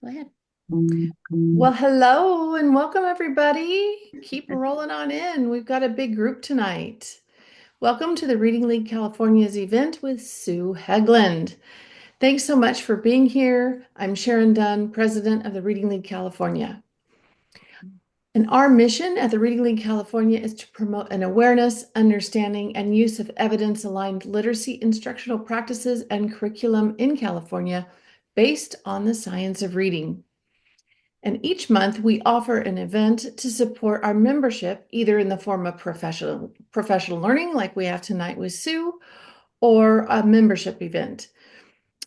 Go ahead. Well, hello and welcome everybody. Keep rolling on in. We've got a big group tonight. Welcome to the Reading League California's event with Sue Hegland. Thanks so much for being here. I'm Sharon Dunn, president of the Reading League California. And our mission at the Reading League California is to promote an awareness, understanding, and use of evidence-aligned literacy instructional practices and curriculum in California based on the science of reading. And each month we offer an event to support our membership, either in the form of professional learning like we have tonight with Sue, or a membership event.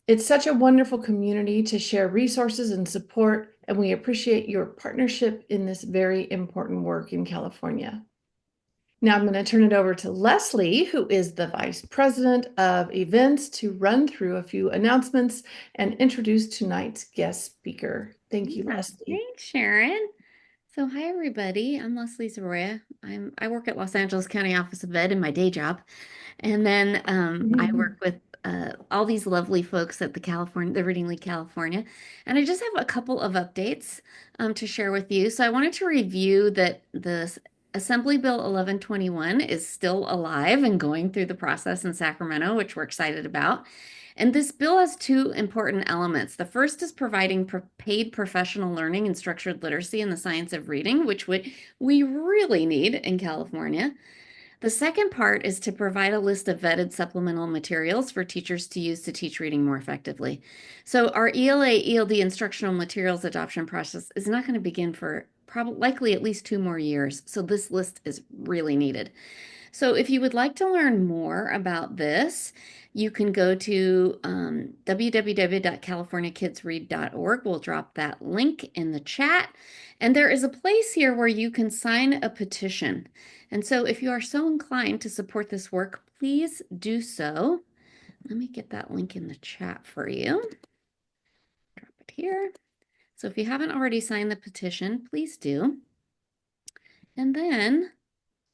It's such a wonderful community to share resources and support, and we appreciate your partnership in this very important work in California. Now I'm going to turn it over to Leslie, who is the Vice President of Events, to run through a few announcements and introduce tonight's guest speaker. Thank you, Yeah, Leslie. thanks, Sharon. So, hi everybody. I'm Leslie Zoroya. I work at Los Angeles County Office of Ed in my day job, and then I work with all these lovely folks at the Reading League California. And I just have a couple of updates to share with you. So, I wanted to review that the Assembly Bill 1121 is still alive and going through the process in Sacramento, which we're excited about. And this bill has two important elements. The first is providing paid professional learning and structured literacy in the science of reading, which we really need in California. The second part is to provide a list of vetted supplemental materials for teachers to use to teach reading more effectively. So our ELA ELD instructional materials adoption process is not going to begin for probably likely at least 2 more years. So this list is really needed. So if you would like to learn more about this, you can go to www.californiakidsread.org. We'll drop that link in the chat. And there is a place here where you can sign a petition. And so if you are so inclined to support this work, please do so. Let me get that link in the chat for you. Drop it here. So if you haven't already signed the petition, please do. And then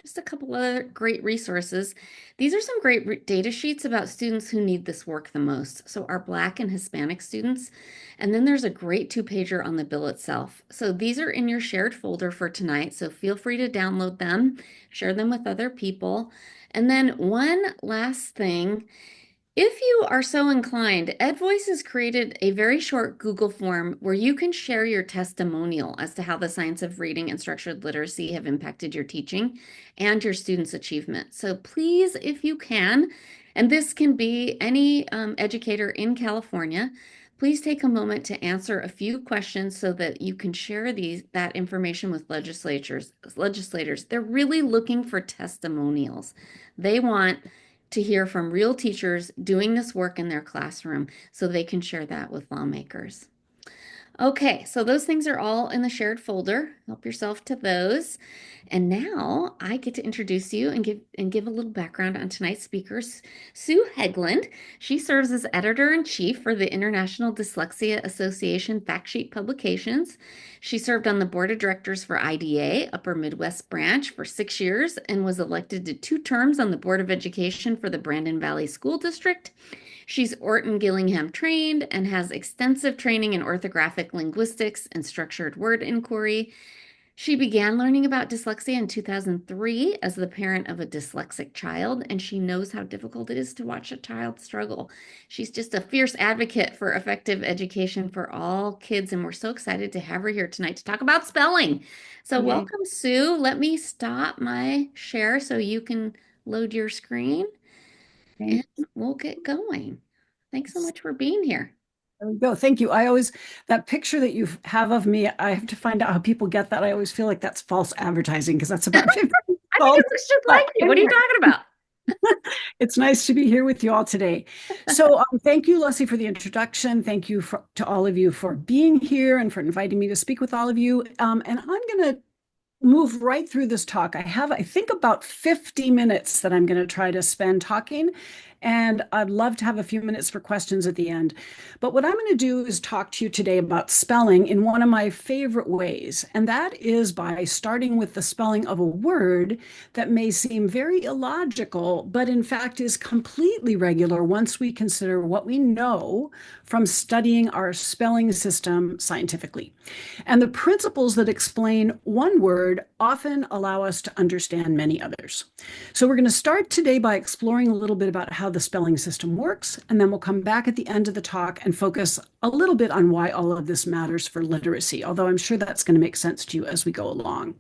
just a couple of great resources. These are some great data sheets about students who need this work the most. So our Black and Hispanic students. And then there's a great two-pager on the bill itself. So these are in your shared folder for tonight. So feel free to download them, share them with other people. And then one last thing. If you are so inclined, EdVoice has created a very short Google form where you can share your testimonial as to how the science of reading and structured literacy have impacted your teaching and your students' achievement. So please, if you can, and this can be any educator in California, please take a moment to answer a few questions so that you can share that information with legislators. They're really looking for testimonials. They want to hear from real teachers doing this work in their classroom so they can share that with lawmakers. Okay, so those things are all in the shared folder. Help yourself to those. And now I get to introduce you and give a little background on tonight's speakers. Sue Hegland, she serves as editor-in-chief for the International Dyslexia Association Fact Sheet Publications. She served on the board of directors for IDA, Upper Midwest Branch, for 6 years and was elected to 2 terms on the Board of Education for the Brandon Valley School District. She's Orton Gillingham trained and has extensive training in orthographic linguistics and structured word inquiry. She began learning about dyslexia in 2003 as the parent of a dyslexic child, and she knows how difficult it is to watch a child struggle. She's just a fierce advocate for effective education for all kids, and we're so excited to have her here tonight to talk about spelling. So, Yay. welcome, Sue. Let me stop my share so you can load your screen and Thanks. we'll get going. Thanks so much for being here. There we go. Thank you. That picture that you have of me, I have to find out how people get that. I always feel like that's false advertising because that's about 50 years I think old. it looks just like But you. What are you anyway, talking about? it's nice to be here with you all today. So thank you, Leslie, for the introduction. Thank you to all of you for being here and for inviting me to speak with all of you. And I'm going to move right through this talk. I think, about 50 minutes that I'm going to try to spend talking. And I'd love to have a few minutes for questions at the end. But what I'm going to do is talk to you today about spelling in one of my favorite ways, and that is by starting with the spelling of a word that may seem very illogical, but in fact is completely regular once we consider what we know from studying our spelling system scientifically. And the principles that explain one word often allow us to understand many others. So we're going to start today by exploring a little bit about how the spelling system works, and then we'll come back at the end of the talk and focus a little bit on why all of this matters for literacy, although I'm sure that's going to make sense to you as we go along.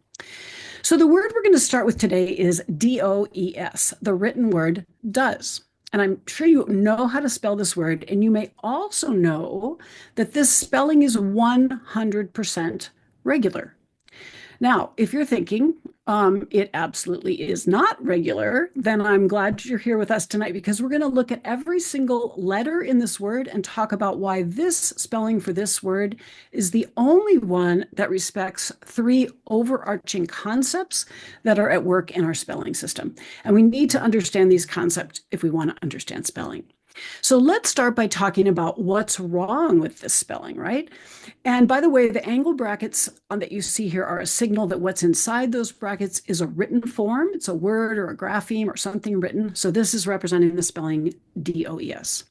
So the word we're going to start with today is DOES, the written word does. And I'm sure you know how to spell this word, and you may also know that this spelling is 100% regular. Now, if you're thinking it absolutely is not regular, then I'm glad you're here with us tonight, because we're going to look at every single letter in this word and talk about why this spelling for this word is the only one that respects three overarching concepts that are at work in our spelling system. And we need to understand these concepts if we want to understand spelling. So let's start by talking about what's wrong with this spelling, right? And by the way, the angle brackets that you see here are a signal that what's inside those brackets is a written form. It's a word or a grapheme or something written. So this is representing the spelling DOES.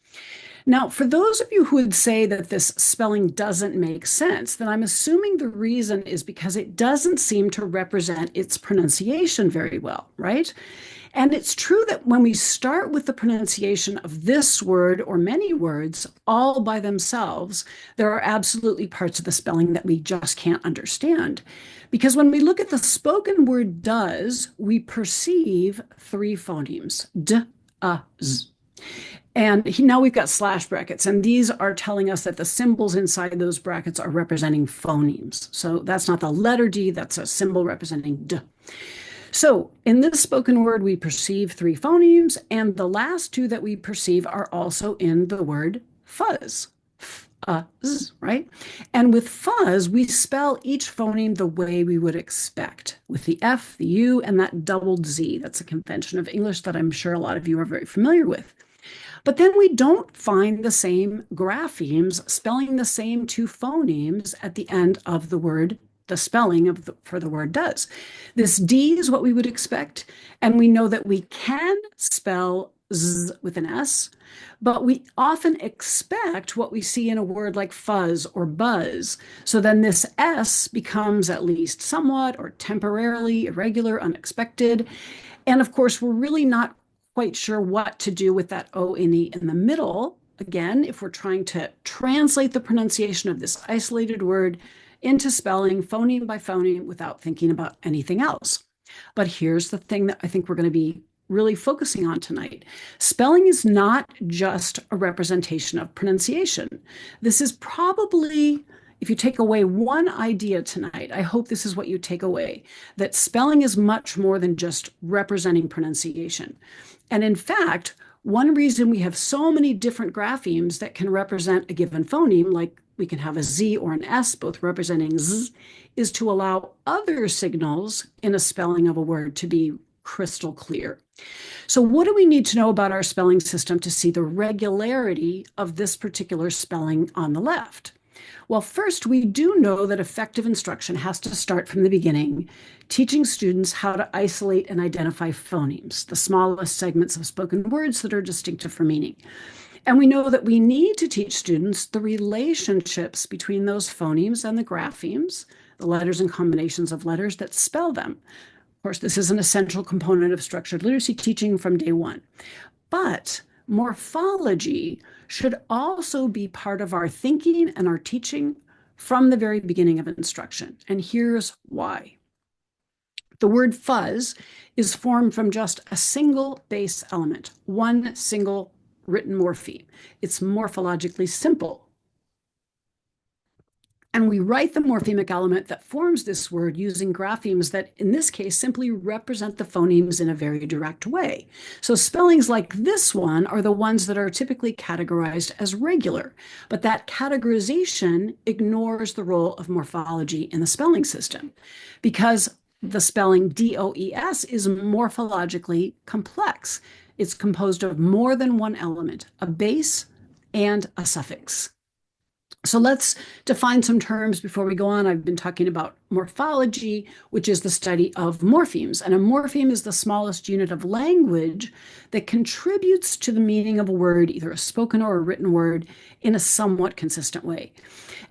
Now, for those of you who would say that this spelling doesn't make sense, then I'm assuming the reason is because it doesn't seem to represent its pronunciation very well, right? And it's true that when we start with the pronunciation of this word or many words all by themselves, there are absolutely parts of the spelling that we just can't understand. Because when we look at the spoken word does, we perceive three phonemes, d, z. And now we've got slash brackets, and these are telling us that the symbols inside those brackets are representing phonemes. So that's not the letter D, that's a symbol representing d. So in this spoken word, we perceive three phonemes, and the last two that we perceive are also in the word fuzz, right? And with fuzz, we spell each phoneme the way we would expect, with the F, the U, and that doubled Z. That's a convention of English that I'm sure a lot of you are very familiar with. But then we don't find the same graphemes spelling the same two phonemes at the end of the word, the spelling of for the word does. This D is what we would expect, and we know that we can spell Z with an S, but we often expect what we see in a word like fuzz or buzz. So then this S becomes at least somewhat or temporarily irregular, unexpected. And of course, we're really not quite sure what to do with that O and E in the middle. Again, if we're trying to translate the pronunciation of this isolated word into spelling phoneme by phoneme without thinking about anything else. But here's the thing that I think we're going to be really focusing on tonight. Spelling is not just a representation of pronunciation. This is probably, if you take away one idea tonight, I hope this is what you take away, that spelling is much more than just representing pronunciation. And in fact, one reason we have so many different graphemes that can represent a given phoneme, like we can have a Z or an S, both representing Z, is to allow other signals in a spelling of a word to be crystal clear. So what do we need to know about our spelling system to see the regularity of this particular spelling on the left? Well, first, we do know that effective instruction has to start from the beginning, teaching students how to isolate and identify phonemes, the smallest segments of spoken words that are distinctive for meaning. And we know that we need to teach students the relationships between those phonemes and the graphemes, the letters and combinations of letters that spell them. Of course, this is an essential component of structured literacy teaching from day one. But morphology should also be part of our thinking and our teaching from the very beginning of instruction. And here's why. The word fuzz is formed from just a single base element, one single written morpheme. It's morphologically simple. And we write the morphemic element that forms this word using graphemes that, in this case, simply represent the phonemes in a very direct way. So spellings like this one are the ones that are typically categorized as regular, but that categorization ignores the role of morphology in the spelling system, because the spelling DOES is morphologically complex. it's composed of more than one element, a base and a suffix. So let's define some terms before we go on. I've been talking about morphology, which is the study of morphemes. And a morpheme is the smallest unit of language that contributes to the meaning of a word, either a spoken or a written word, in a somewhat consistent way.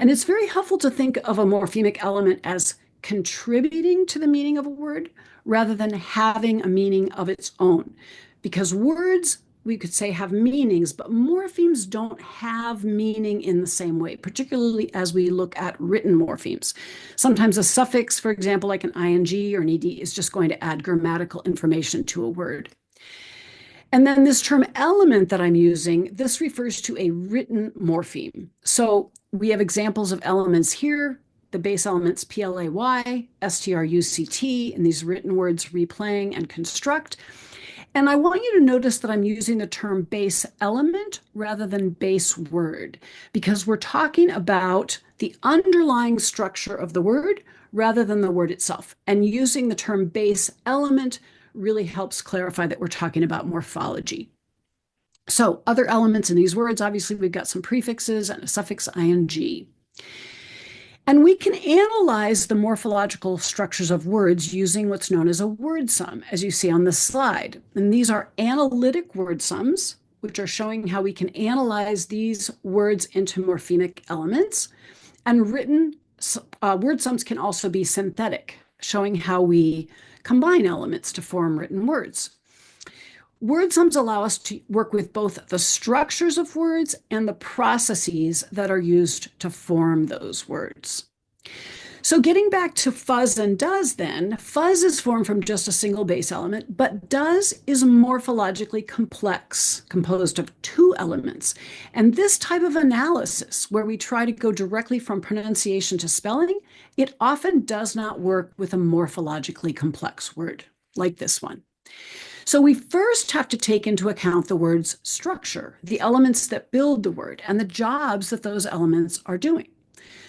And it's very helpful to think of a morphemic element as contributing to the meaning of a word rather than having a meaning of its own. Because words, we could say, have meanings, but morphemes don't have meaning in the same way, particularly as we look at written morphemes. Sometimes a suffix, for example, like an ing or an ed, is just going to add grammatical information to a word. And then this term element that I'm using, this refers to a written morpheme. So we have examples of elements here, the base elements play, struct, and these written words replaying and construct. And I want you to notice that I'm using the term base element rather than base word, because we're talking about the underlying structure of the word rather than the word itself. And using the term base element really helps clarify that we're talking about morphology. So other elements in these words, obviously we've got some prefixes and a suffix ing. And we can analyze the morphological structures of words using what's known as a word sum, as you see on this slide. And these are analytic word sums, which are showing how we can analyze these words into morphemic elements. And written word sums can also be synthetic, showing how we combine elements to form written words. Word sums allow us to work with both the structures of words and the processes that are used to form those words. So getting back to fuzz and does then, fuzz is formed from just a single base element, but does is morphologically complex, composed of two elements. And this type of analysis, where we try to go directly from pronunciation to spelling, it often does not work with a morphologically complex word, like this one. So we first have to take into account the word's structure, the elements that build the word, and the jobs that those elements are doing.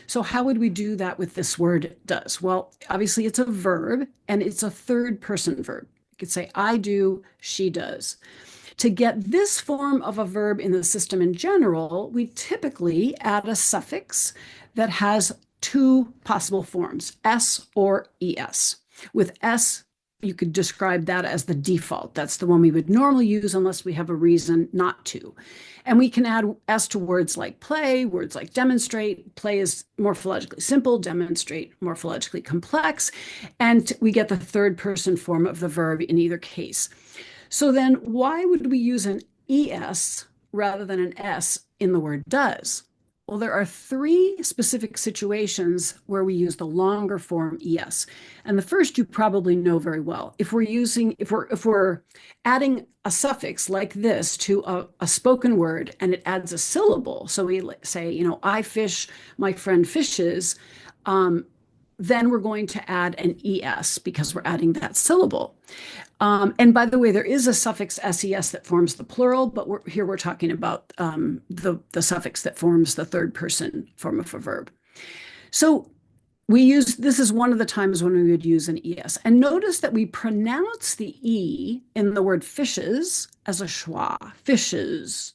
So how would we do that with this word does? Well, obviously it's a verb, and it's a third person verb. You could say, I do, she does. To get this form of a verb in the system in general, we typically add a suffix that has two possible forms, s or es. With s, you could describe that as the default. That's the one we would normally use unless we have a reason not to. And we can add s to words like play, words like demonstrate. Play is morphologically simple, demonstrate morphologically complex, and we get the third person form of the verb in either case. So then why would we use an es rather than an s in the word does? Well, there are three specific situations where we use the longer form es. And the first you probably know very well. If we're adding a suffix like this to a spoken word and it adds a syllable, so we say, I fish, my friend fishes, then we're going to add an es because we're adding that syllable. And by the way, there is a suffix ses that forms the plural, but we're talking about the suffix that forms the third person form of a verb. So this is one of the times when we would use an es. And notice that we pronounce the e in the word fishes as a schwa, fishes.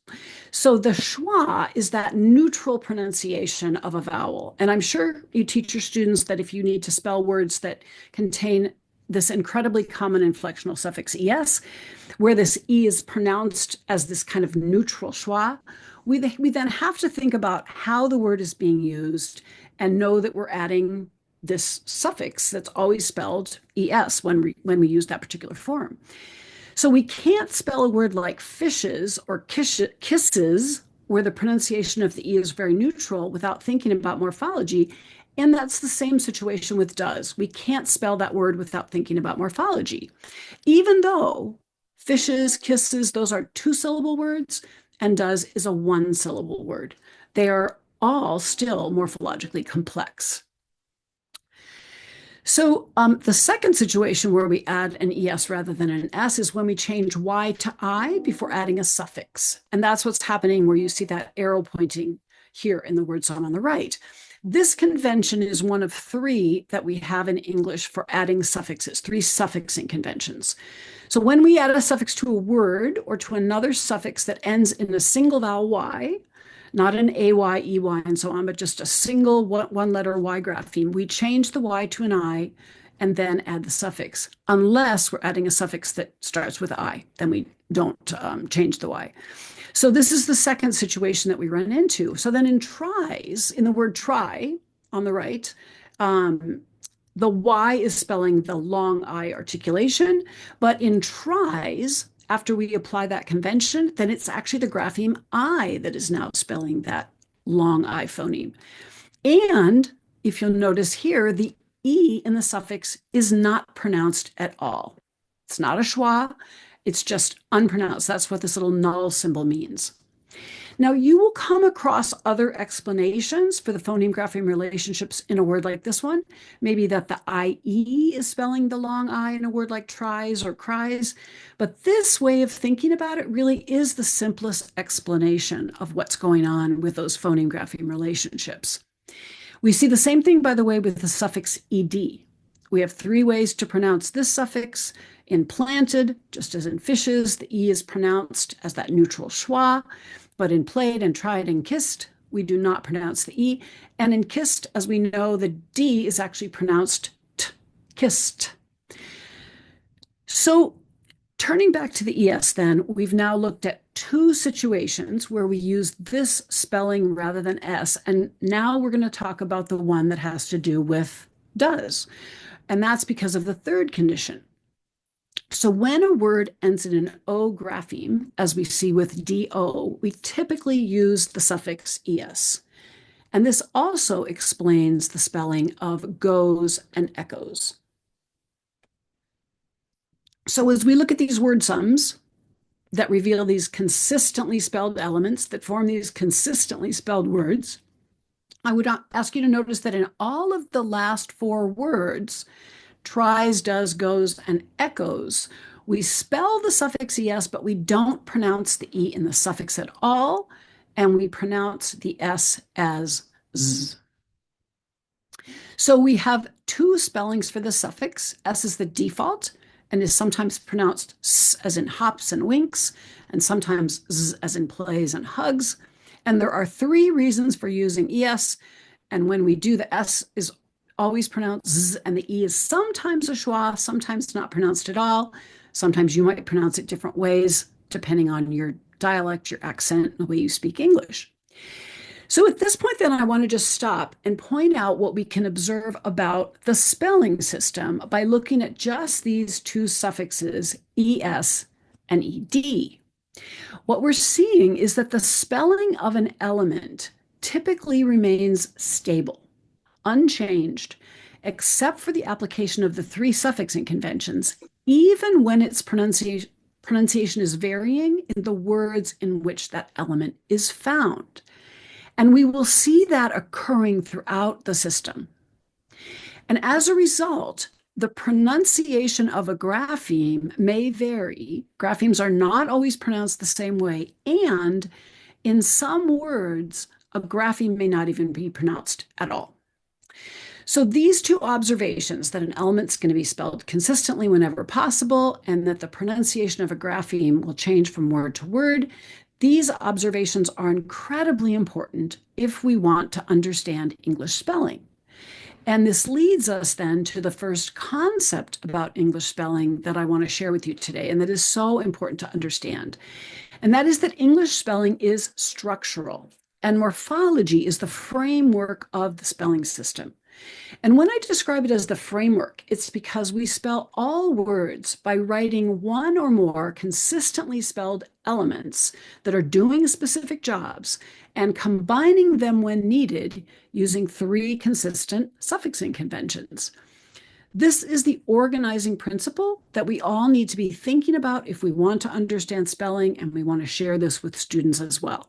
So the schwa is that neutral pronunciation of a vowel. And I'm sure you teach your students that if you need to spell words that contain this incredibly common inflectional suffix es, where this e is pronounced as this kind of neutral schwa, we then have to think about how the word is being used and know that we're adding this suffix that's always spelled es when we use that particular form. So we can't spell a word like fishes or kisses, where the pronunciation of the e is very neutral, without thinking about morphology. And that's the same situation with does. We can't spell that word without thinking about morphology. Even though fishes, kisses, those are two-syllable words, and does is a one-syllable word. They are all still morphologically complex. So the second situation where we add an es rather than an s is when we change y to I before adding a suffix. And that's what's happening where you see that arrow pointing here in the word sum on the right. This convention is one of three that we have in English for adding suffixes, three suffixing conventions. So when we add a suffix to a word or to another suffix that ends in a single vowel Y, not an AY, EY, and so on, but just a single one letter Y grapheme, we change the Y to an I and then add the suffix, unless we're adding a suffix that starts with I. Then we don't change the Y. So this is the second situation that we run into. So then in tries, in the word try on the right, the Y is spelling the long I articulation, but in tries, after we apply that convention, then it's actually the grapheme I that is now spelling that long I phoneme. And if you'll notice here, the E in the suffix is not pronounced at all. It's not a schwa. It's just unpronounced. That's what this little null symbol means. Now, you will come across other explanations for the phoneme-grapheme relationships in a word like this one. Maybe that the IE is spelling the long I in a word like tries or cries. But this way of thinking about it really is the simplest explanation of what's going on with those phoneme-grapheme relationships. We see the same thing, by the way, with the suffix ed. We have three ways to pronounce this suffix. In planted, just as in fishes, the E is pronounced as that neutral schwa, but in played and tried and kissed, we do not pronounce the E. And in kissed, as we know, the D is actually pronounced t, kissed. So turning back to the ES then, we've now looked at two situations where we use this spelling rather than S. And now we're going to talk about the one that has to do with does. And that's because of the third condition. So when a word ends in an O grapheme, as we see with DO, we typically use the suffix ES. And this also explains the spelling of goes and echoes. So as we look at these word sums that reveal these consistently spelled elements that form these consistently spelled words, I would ask you to notice that in all of the last four words, tries, does, goes, and echoes, we spell the suffix es, but we don't pronounce the e in the suffix at all, and we pronounce the s as z. So we have two spellings for the suffix. S is the default and is sometimes pronounced s as in hops and winks, and sometimes z as in plays and hugs. And there are three reasons for using es, and when we do, the s is always pronounced z, and the e is sometimes a schwa, sometimes not pronounced at all. Sometimes you might pronounce it different ways, depending on your dialect, your accent, and the way you speak English. So at this point, then, I want to just stop and point out what we can observe about the spelling system by looking at just these two suffixes, es and ed. What we're seeing is that the spelling of an element typically remains stable, unchanged, except for the application of the three suffixing conventions, even when its pronunciation is varying in the words in which that element is found. And we will see that occurring throughout the system. And as a result, the pronunciation of a grapheme may vary. Graphemes are not always pronounced the same way. And in some words, a grapheme may not even be pronounced at all. So these two observations, that an element's going to be spelled consistently whenever possible, and that the pronunciation of a grapheme will change from word to word, these observations are incredibly important if we want to understand English spelling. And this leads us then to the first concept about English spelling that I want to share with you today, and that is so important to understand. And that is that English spelling is structural, and morphology is the framework of the spelling system. And when I describe it as the framework, it's because we spell all words by writing one or more consistently spelled elements that are doing specific jobs and combining them when needed using three consistent suffixing conventions. This is the organizing principle that we all need to be thinking about if we want to understand spelling, and we want to share this with students as well.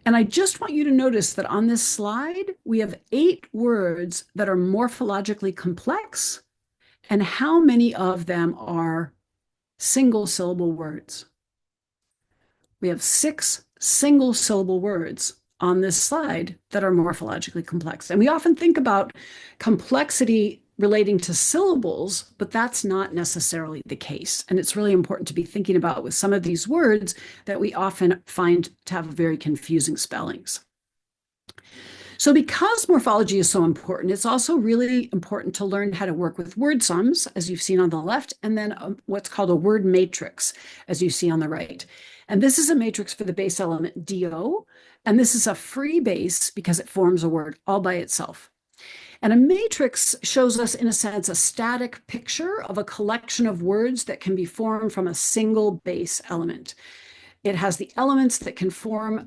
And I just want you to notice that on this slide, we have 8 words that are morphologically complex, and how many of them are single syllable words. We have 6 single syllable words on this slide that are morphologically complex. And we often think about complexity relating to syllables, but that's not necessarily the case. And it's really important to be thinking about with some of these words that we often find to have very confusing spellings. So because morphology is so important, it's also really important to learn how to work with word sums, as you've seen on the left, and then what's called a word matrix, as you see on the right. And this is a matrix for the base element DO, and this is a free base because it forms a word all by itself. And a matrix shows us, in a sense, a static picture of a collection of words that can be formed from a single base element. It has the elements that can form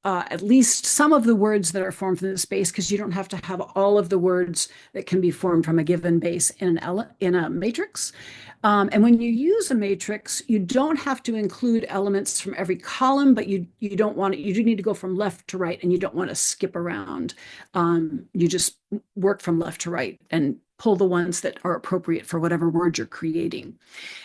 at least some of the words that are formed from this base, because you don't have to have all of the words that can be formed from a given base in a matrix. And when you use a matrix, you don't have to include elements from every column, but you don't want it. You do need to go from left to right, and you don't want to skip around. You just work from left to right and pull the ones that are appropriate for whatever word you're creating.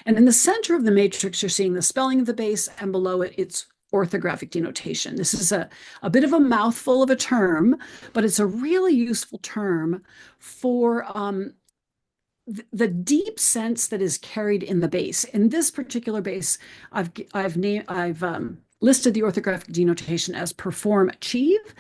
And in the center of the matrix, you're seeing the spelling of the base, and below it, it's orthographic denotation. This is a bit of a mouthful of a term, but it's a really useful term for the deep sense that is carried in the base. In this particular base, I've listed the orthographic denotation as perform, achieve,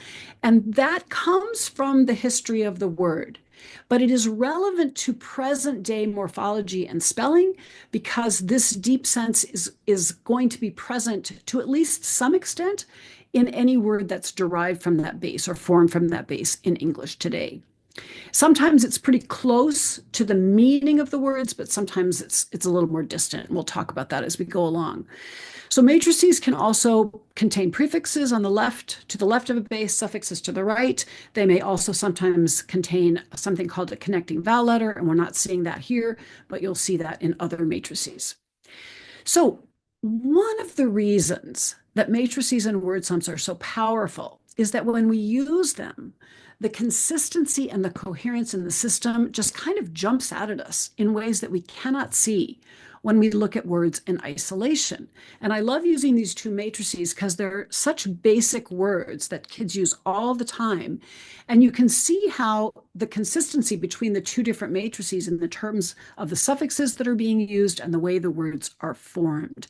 and that comes from the history of the word. But it is relevant to present day morphology and spelling because this deep sense is going to be present to at least some extent in any word that's derived from that base or formed from that base in English today. Sometimes it's pretty close to the meaning of the words, but sometimes it's a little more distant. We'll talk about that as we go along. So matrices can also contain prefixes on the left, to the left of a base, suffixes to the right. They may also sometimes contain something called a connecting vowel letter, and we're not seeing that here, but you'll see that in other matrices. So one of the reasons that matrices and word sums are so powerful is that when we use them, the consistency and the coherence in the system just kind of jumps out at us in ways that we cannot see when we look at words in isolation. And I love using these two matrices because they're such basic words that kids use all the time. And you can see how the consistency between the two different matrices in the terms of the suffixes that are being used and the way the words are formed.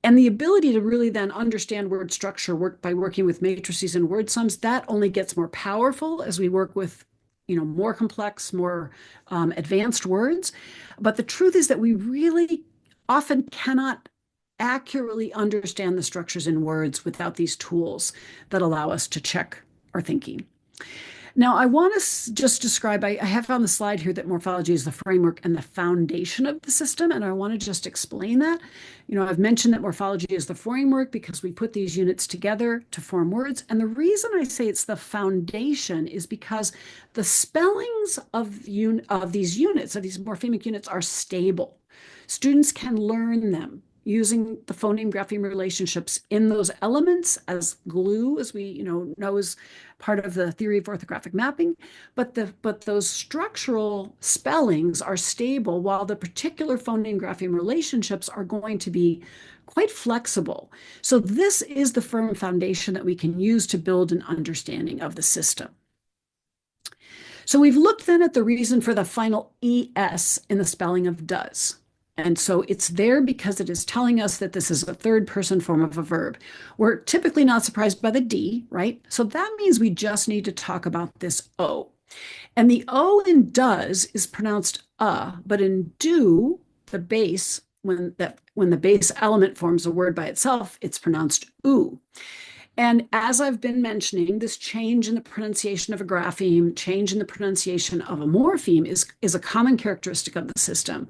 And the ability to really then understand word structure by working with matrices and word sums, that only gets more powerful as we work with more complex, more advanced words. But the truth is that we really often cannot accurately understand the structures in words without these tools that allow us to check our thinking. Now, I want to just describe, I have on the slide here that morphology is the framework and the foundation of the system, and I want to just explain that. I've mentioned that morphology is the framework because we put these units together to form words, and the reason I say it's the foundation is because the spellings of these units, of these morphemic units, are stable. Students can learn them using the phoneme-grapheme relationships in those elements as glue, as we know is part of the theory of orthographic mapping. But those structural spellings are stable, while the particular phoneme-grapheme relationships are going to be quite flexible. So this is the firm foundation that we can use to build an understanding of the system. So we've looked then at the reason for the final ES in the spelling of does. And so it's there because it is telling us that this is a third person form of a verb. We're typically not surprised by the D, right? So that means we just need to talk about this O. And the O in does is pronounced but in do, the base, when the base element forms a word by itself, it's pronounced oo. And as I've been mentioning, this change in the pronunciation of a grapheme, change in the pronunciation of a morpheme is a common characteristic of the system.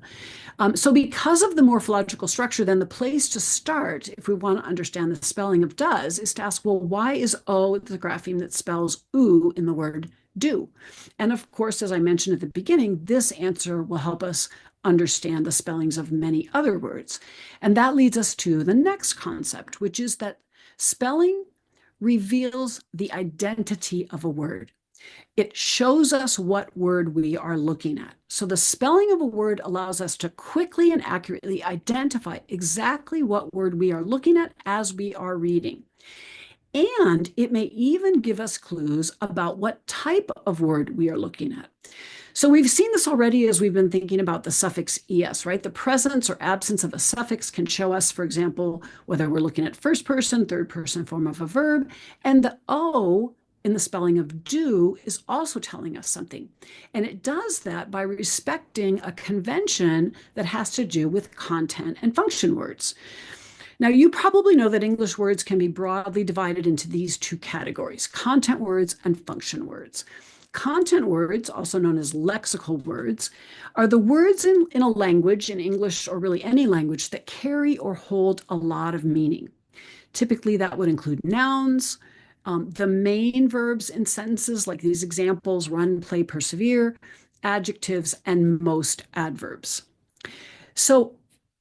So because of the morphological structure, then the place to start, if we want to understand the spelling of does, is to ask, well, why is O the grapheme that spells oo in the word do? And of course, as I mentioned at the beginning, this answer will help us understand the spellings of many other words. And that leads us to the next concept, which is that spelling reveals the identity of a word. It shows us what word we are looking at. So the spelling of a word allows us to quickly and accurately identify exactly what word we are looking at as we are reading. And it may even give us clues about what type of word we are looking at. So we've seen this already as we've been thinking about the suffix es, right? The presence or absence of a suffix can show us, for example, whether we're looking at first person, third person form of a verb, and the O in the spelling of do is also telling us something. And it does that by respecting a convention that has to do with content and function words. Now, you probably know that English words can be broadly divided into these two categories, content words and function words. Content words, also known as lexical words, are the words in a language, in English or really any language, that carry or hold a lot of meaning. Typically, that would include nouns, the main verbs in sentences like these examples, run, play, persevere, adjectives, and most adverbs. So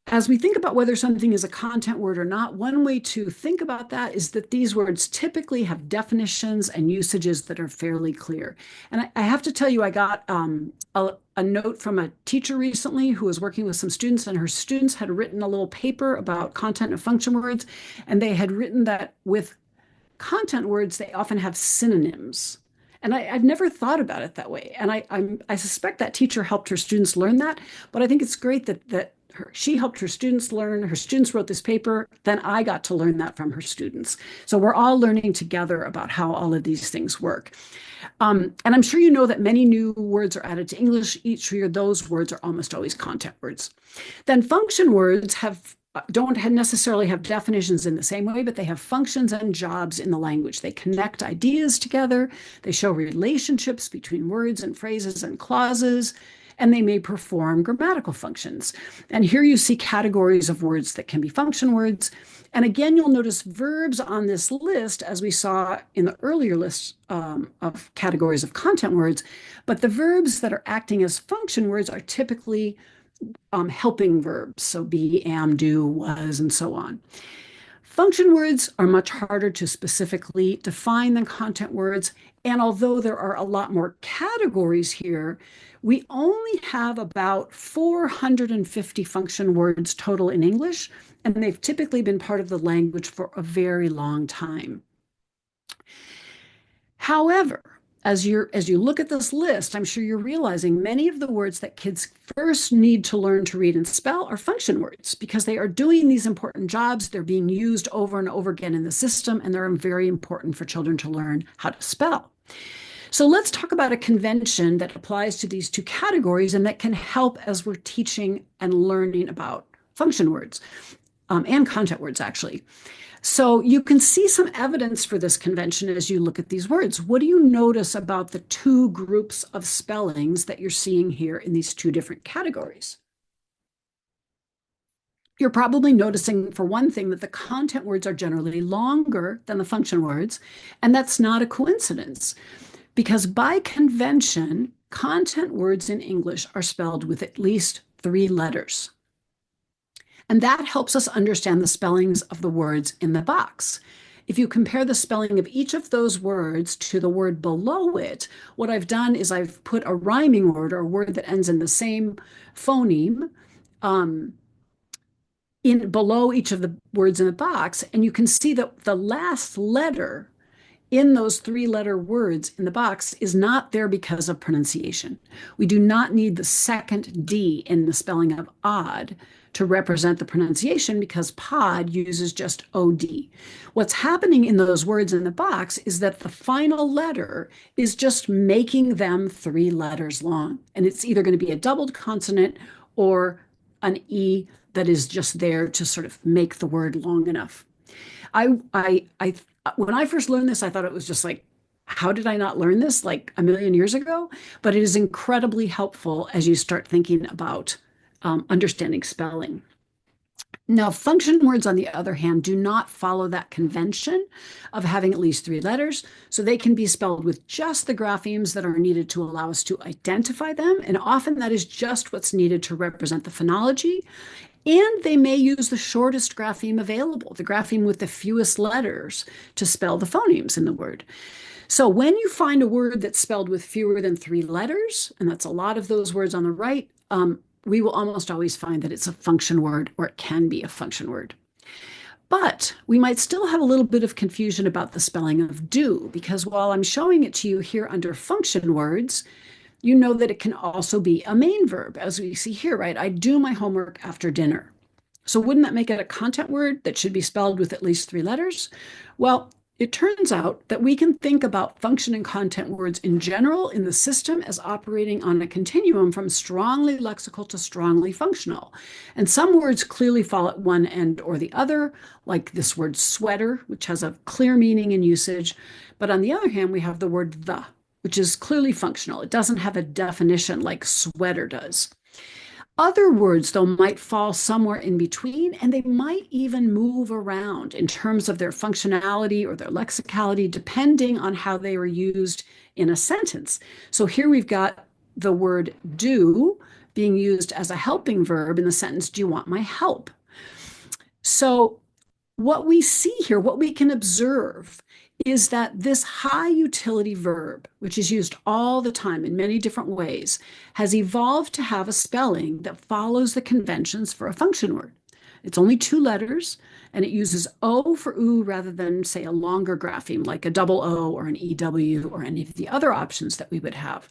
as we think about whether something is a content word or not, one way to think about that is that these words typically have definitions and usages that are fairly clear. And I have to tell you, I got a note from a teacher recently who was working with some students, and her students had written a little paper about content and function words, and they had written that with content words, they often have synonyms. And I've never thought about it that way. And I suspect that teacher helped her students learn that. But I think it's great that she helped her students learn. Her students wrote this paper. Then I got to learn that from her students. So we're all learning together about how all of these things work. And I'm sure you know that many new words are added to English each year. Those words are almost always content words. Then function words don't necessarily have definitions in the same way, but they have functions and jobs in the language. They connect ideas together. They show relationships between words and phrases and clauses, and they may perform grammatical functions. And here you see categories of words that can be function words. And again, you'll notice verbs on this list, as we saw in the earlier list of categories of content words, but the verbs that are acting as function words are typically helping verbs, so be, am, do, was, and so on. Function words are much harder to specifically define than content words, and although there are a lot more categories here, we only have about 450 function words total in English, and they've typically been part of the language for a very long time. However, as you look at this list, I'm sure you're realizing many of the words that kids first need to learn to read and spell are function words because they are doing these important jobs. They're being used over and over again in the system, and they're very important for children to learn how to spell. So let's talk about a convention that applies to these two categories and that can help as we're teaching and learning about function words and content words, actually. So you can see some evidence for this convention as you look at these words. What do you notice about the two groups of spellings that you're seeing here in these two different categories? You're probably noticing, for one thing, that the content words are generally longer than the function words, and that's not a coincidence, because by convention, content words in English are spelled with at least 3 letters. And that helps us understand the spellings of the words in the box. If you compare the spelling of each of those words to the word below it, what I've done is I've put a rhyming word or a word that ends in the same phoneme in below each of the words in the box, and you can see that the last letter in those 3-letter words in the box is not there because of pronunciation. We do not need the second D in the spelling of odd to represent the pronunciation because pod uses just OD. What's happening in those words in the box is that the final letter is just making them 3 letters long. And it's either going to be a doubled consonant or an E that is just there to sort of make the word long enough. When I first learned this, I thought it was just like, how did I not learn this like a million years ago? But it is incredibly helpful as you start thinking about understanding spelling. Now, function words, on the other hand, do not follow that convention of having at least 3 letters. So they can be spelled with just the graphemes that are needed to allow us to identify them. And often that is just what's needed to represent the phonology. And they may use the shortest grapheme available, the grapheme with the fewest letters, to spell the phonemes in the word. So when you find a word that's spelled with fewer than 3 letters, and that's a lot of those words on the right, we will almost always find that it's a function word, or it can be a function word. But we might still have a little bit of confusion about the spelling of do, because while I'm showing it to you here under function words, you know that it can also be a main verb, as we see here, right? I do my homework after dinner. So wouldn't that make it a content word that should be spelled with at least 3 letters? Well, it turns out that we can think about function and content words in general in the system as operating on a continuum from strongly lexical to strongly functional. And some words clearly fall at one end or the other, like this word sweater, which has a clear meaning and usage. But on the other hand, we have the word the, which is clearly functional. It doesn't have a definition like sweater does. Other words, though, might fall somewhere in between, and they might even move around in terms of their functionality or their lexicality, depending on how they were used in a sentence. So here we've got the word do being used as a helping verb in the sentence, do you want my help? So what we see here, what we can observe, is that this high utility verb, which is used all the time in many different ways, has evolved to have a spelling that follows the conventions for a function word. It's only 2 letters, and it uses O for oo rather than, say, a longer grapheme like a double O or an EW or any of the other options that we would have.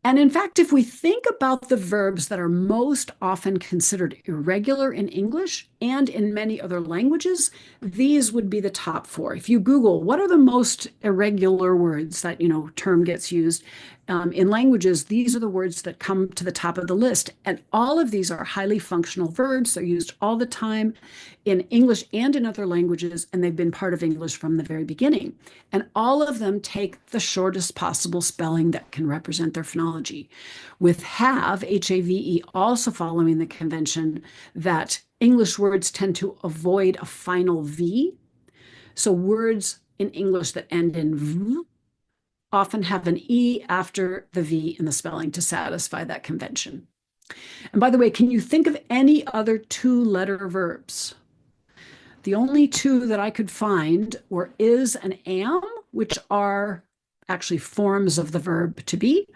And in fact, if we think about the verbs that are most often considered irregular in English and in many other languages, these would be the top 4. If you Google what are the most irregular words that, term gets used in languages, these are the words that come to the top of the list. And all of these are highly functional verbs. They're used all the time in English and in other languages, and they've been part of English from the very beginning. And all of them take the shortest possible spelling that can represent their phonology, with have, H-A-V-E, also following the convention that English words tend to avoid a final V. So words in English that end in V often have an E after the V in the spelling to satisfy that convention. And by the way, can you think of any other 2-letter verbs? The only 2 that I could find were is and am, which are actually forms of the verb to be.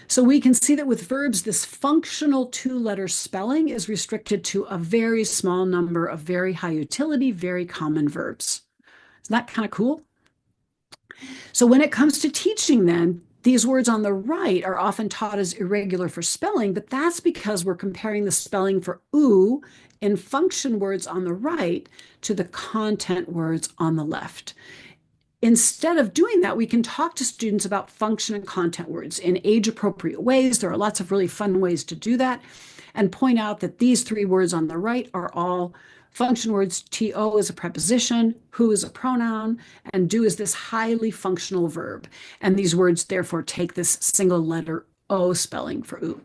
So we can see that with verbs, this functional 2-letter spelling is restricted to a very small number of very high utility, very common verbs. Isn't that kind of cool? So when it comes to teaching then, these words on the right are often taught as irregular for spelling, but that's because we're comparing the spelling for oo in function words on the right to the content words on the left. Instead of doing that, we can talk to students about function and content words in age-appropriate ways. There are lots of really fun ways to do that, and point out that these 3 words on the right are all function words. To is a preposition, who is a pronoun, and do is this highly functional verb. And these words therefore take this single letter O spelling for oo.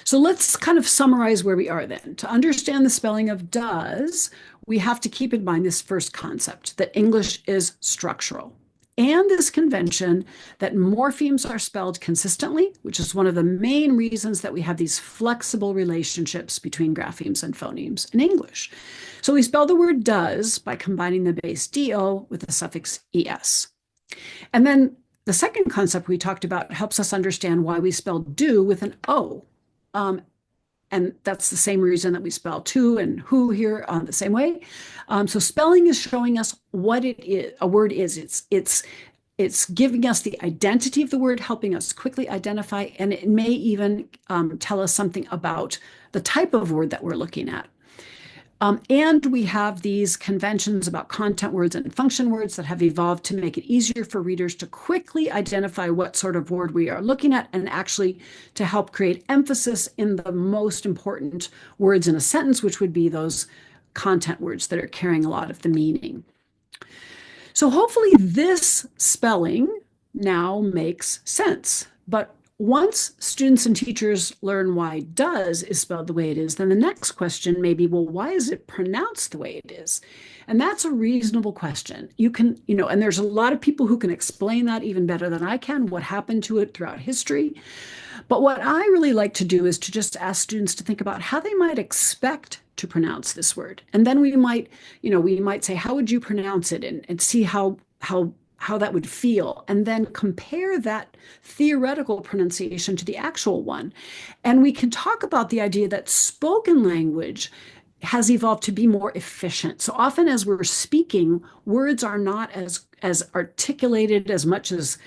So let's kind of summarize where we are then. To understand the spelling of does, we have to keep in mind this first concept, that English is structural, and this convention that morphemes are spelled consistently, which is one of the main reasons that we have these flexible relationships between graphemes and phonemes in English. So we spell the word does by combining the base do with the suffix es. And then the second concept we talked about helps us understand why we spell do with an O. And that's the same reason that we spell to and who here the same way. So spelling is showing us what it is, a word is. It's giving us the identity of the word, helping us quickly identify, and it may even tell us something about the type of word that we're looking at. And we have these conventions about content words and function words that have evolved to make it easier for readers to quickly identify what sort of word we are looking at, and actually to help create emphasis in the most important words in a sentence, which would be those content words that are carrying a lot of the meaning. So hopefully this spelling now makes sense. But once students and teachers learn why does is spelled the way it is, then the next question may be, well, why is it pronounced the way it is? And that's a reasonable question. You can, and there's a lot of people who can explain that even better than I can, what happened to it throughout history. But what I really like to do is to just ask students to think about how they might expect to pronounce this word. And then we might say, how would you pronounce it? And see how that would feel, and then compare that theoretical pronunciation to the actual one. And we can talk about the idea that spoken language has evolved to be more efficient. So often as we're speaking, words are not as articulated as much as,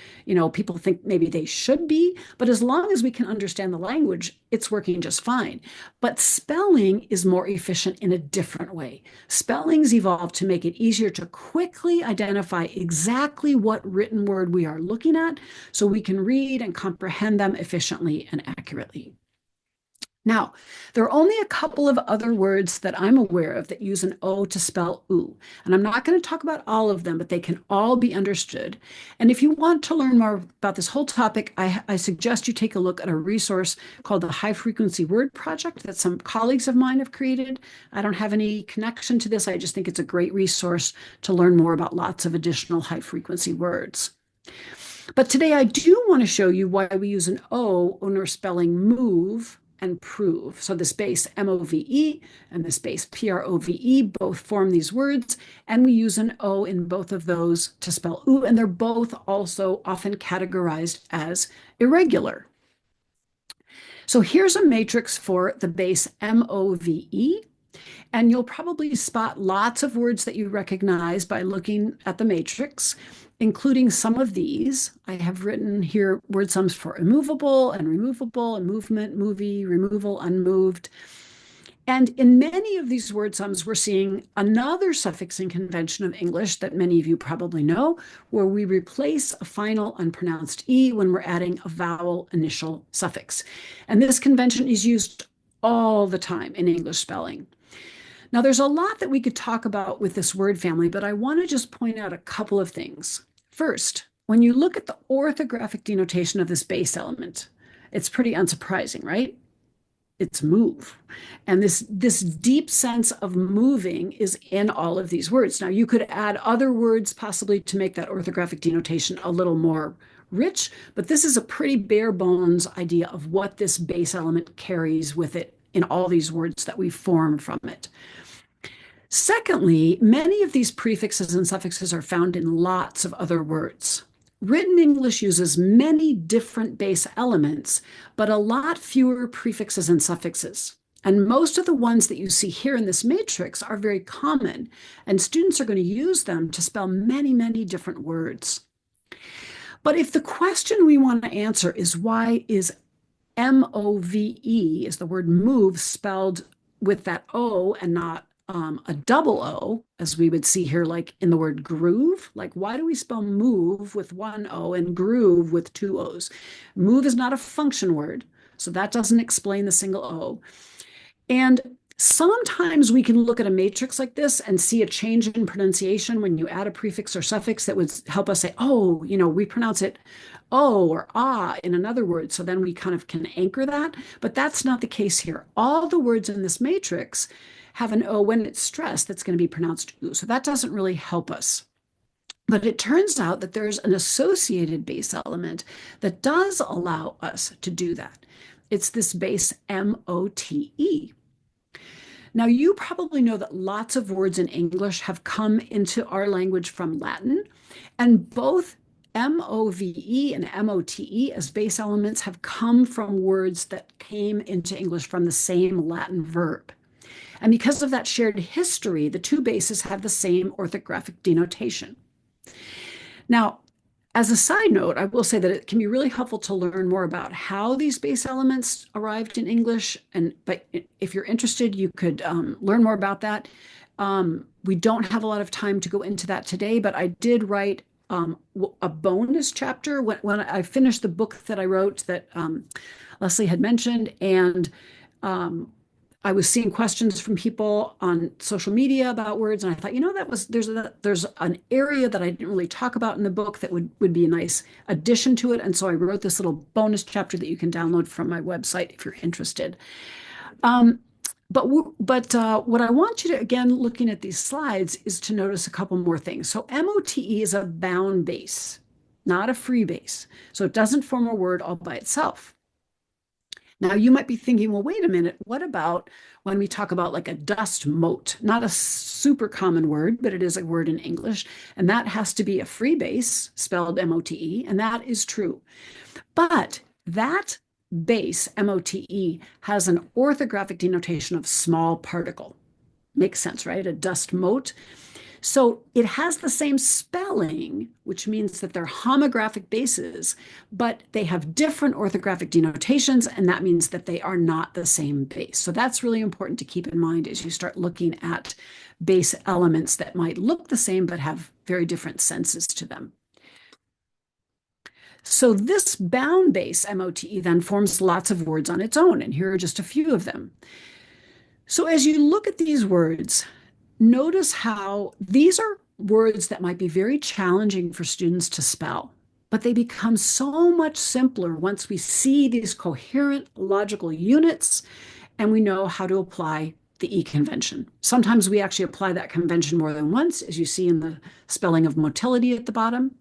people think maybe they should be, but as long as we can understand the language, it's working just fine. But spelling is more efficient in a different way. Spellings evolved to make it easier to quickly identify exactly what written word we are looking at so we can read and comprehend them efficiently and accurately. Now, there are only a couple of other words that I'm aware of that use an O to spell oo. And I'm not going to talk about all of them, but they can all be understood. And if you want to learn more about this whole topic, I suggest you take a look at a resource called the High Frequency Word Project that some colleagues of mine have created. I don't have any connection to this. I just think it's a great resource to learn more about lots of additional high frequency words. But today I do want to show you why we use an O when we're spelling move and prove. So the space M-O-V-E and the space P-R-O-V-E both form these words, and we use an O in both of those to spell oo, and they're both also often categorized as irregular. So here's a matrix for the base M-O-V-E, and you'll probably spot lots of words that you recognize by looking at the matrix, including some of these. I have written here word sums for immovable and removable, and movement, movie, removal, unmoved. And in many of these word sums, we're seeing another suffixing convention of English that many of you probably know, where we replace a final unpronounced E when we're adding a vowel initial suffix. And this convention is used all the time in English spelling. Now, there's a lot that we could talk about with this word family, but I want to just point out a couple of things. First, when you look at the orthographic denotation of this base element, it's pretty unsurprising, right? It's move. And this deep sense of moving is in all of these words. Now, you could add other words possibly to make that orthographic denotation a little more rich, but this is a pretty bare bones idea of what this base element carries with it in all these words that we form from it. Secondly, many of these prefixes and suffixes are found in lots of other words. Written English uses many different base elements, but a lot fewer prefixes and suffixes. And most of the ones that you see here in this matrix are very common, and students are going to use them to spell many, many different words. But if the question we want to answer is why is M-O-V-E, is the word move spelled with that O and not a double O, as we would see here, like in the word groove. Like, why do we spell move with one O and groove with two O's? Move is not a function word, so that doesn't explain the single O. And sometimes we can look at a matrix like this and see a change in pronunciation when you add a prefix or suffix that would help us say, oh, we pronounce it oh or ah in another word. So then we kind of can anchor that. But that's not the case here. All the words in this matrix have an O when it's stressed that's going to be pronounced oo. So that doesn't really help us. But it turns out that there's an associated base element that does allow us to do that. It's this base M-O-T-E. Now, you probably know that lots of words in English have come into our language from Latin, and both M-O-V-E and M-O-T-E as base elements have come from words that came into English from the same Latin verb. And because of that shared history, the two bases have the same orthographic denotation. Now, as a side note, I will say that it can be really helpful to learn more about how these base elements arrived in English. But if you're interested, you could learn more about that. We don't have a lot of time to go into that today, but I did write a bonus chapter when I finished the book that I wrote that Leslie had mentioned, and I was seeing questions from people on social media about words, and I thought, there's an area that I didn't really talk about in the book that would be a nice addition to it, and so I wrote this little bonus chapter that you can download from my website if you're interested. But what I want you to, again, looking at these slides, is to notice a couple more things. So MOTE is a bound base, not a free base. So it doesn't form a word all by itself. Now, you might be thinking, well, wait a minute, what about when we talk about like a dust mote? Not a super common word, but it is a word in English, and that has to be a free base, spelled M-O-T-E, and that is true. But that base, M-O-T-E, has an orthographic denotation of small particle. makes sense, right? A dust mote. So it has the same spelling, which means that they're homographic bases, but they have different orthographic denotations, and that means that they are not the same base. So that's really important to keep in mind as you start looking at base elements that might look the same but have very different senses to them. So this bound base MOTE then forms lots of words on its own, and here are just a few of them. So as you look at these words, notice how these are words that might be very challenging for students to spell, but they become so much simpler once we see these coherent logical units and we know how to apply the E convention. Sometimes we actually apply that convention more than once, as you see in the spelling of motility at the bottom.